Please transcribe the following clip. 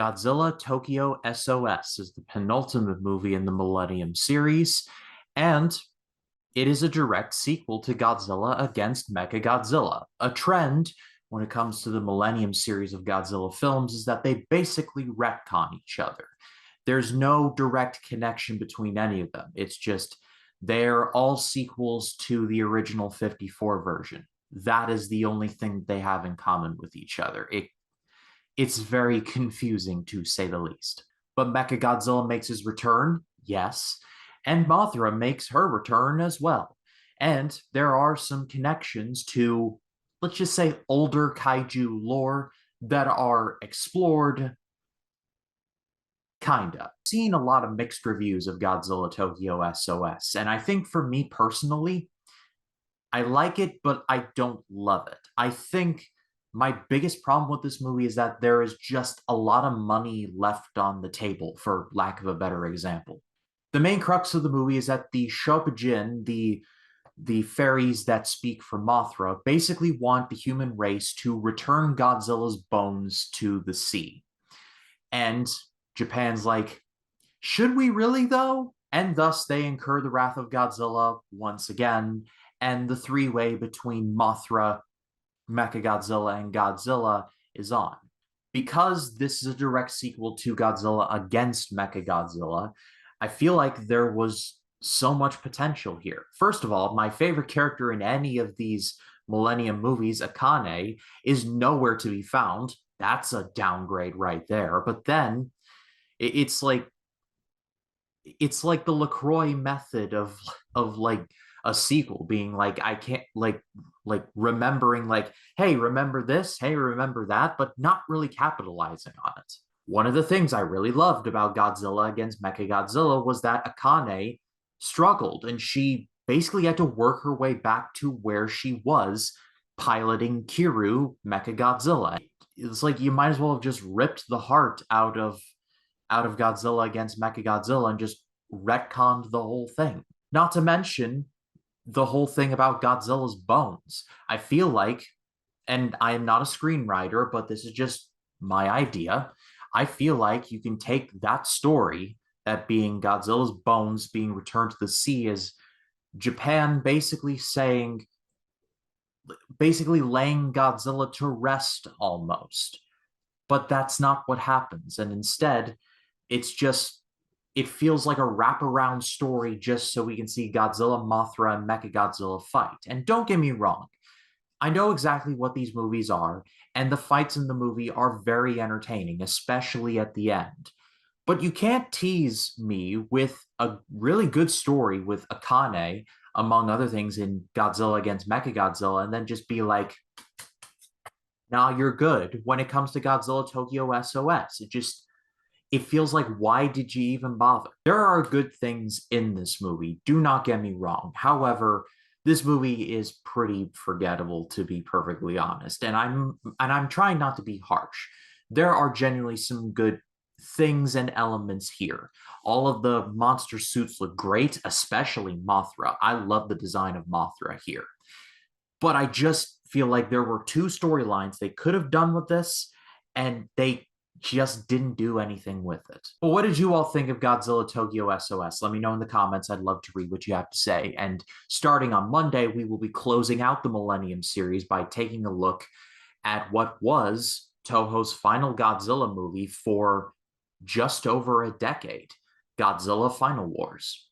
Godzilla Tokyo S.O.S. is the penultimate movie in the Millennium series, and it is a direct sequel to Godzilla against Mechagodzilla. A trend when it comes to the Millennium series of Godzilla films is that they basically retcon each other. There's no direct connection between any of them. It's just they're all sequels to the original 54 version. That is the only thing they have in common with each other. It's very confusing, to say the least. But Mechagodzilla makes his return, yes, and Mothra makes her return as well. And there are some connections to, let's just say, older kaiju lore that are explored, kinda. Seen a lot of mixed reviews of Godzilla Tokyo S.O.S, and I think for me personally, I like it, but I don't love it. I think my biggest problem with this movie is that there is just a lot of money left on the table, for lack of a better example. The main crux of the movie is that the Shopajin, the fairies that speak for Mothra, basically want the human race to return Godzilla's bones to the sea. And Japan's like, should we really though? And thus they incur the wrath of Godzilla once again, and the three-way between Mothra, Mechagodzilla, and Godzilla is on. Because this is a direct sequel to Godzilla against Mechagodzilla, I feel like there was so much potential here. First of all, my favorite character in any of these Millennium movies, Akane, is nowhere to be found. That's a downgrade right there. But then it's like the LaCroix method of like a sequel being like, I can't like remembering like, hey, remember this, hey, remember that, but not really capitalizing on it. One of the things I really loved about Godzilla against Mechagodzilla was that Akane struggled and she basically had to work her way back to where she was piloting Kiryu Mechagodzilla. It's like you might as well have just ripped the heart out of Godzilla against Mechagodzilla and just retconned the whole thing. Not to mention the whole thing about Godzilla's bones. I feel like, and I am not a screenwriter, but this is just my idea. I feel like you can take that story, that being Godzilla's bones being returned to the sea, as Japan basically laying Godzilla to rest almost. But that's not what happens. And instead, it feels like a wraparound story just so we can see Godzilla, Mothra, and Mechagodzilla fight. And don't get me wrong, I know exactly what these movies are, and the fights in the movie are very entertaining, especially at the end. But you can't tease me with a really good story with Akane, among other things, in Godzilla against Mechagodzilla, and then just be like, nah, you're good when it comes to Godzilla Tokyo S.O.S. It feels like, why did you even bother? There are good things in this movie, do not get me wrong. However, this movie is pretty forgettable, to be perfectly honest, and I'm trying not to be harsh. There are genuinely some good things and elements here. All of the monster suits look great, especially Mothra. I love the design of Mothra here. But I just feel like there were two storylines they could have done with this, and they just didn't do anything with it. But what did you all think of Godzilla Tokyo S.O.S? Let me know in the comments. I'd love to read what you have to say. And starting on Monday, we will be closing out the Millennium series by taking a look at what was Toho's final Godzilla movie for just over a decade, Godzilla Final Wars.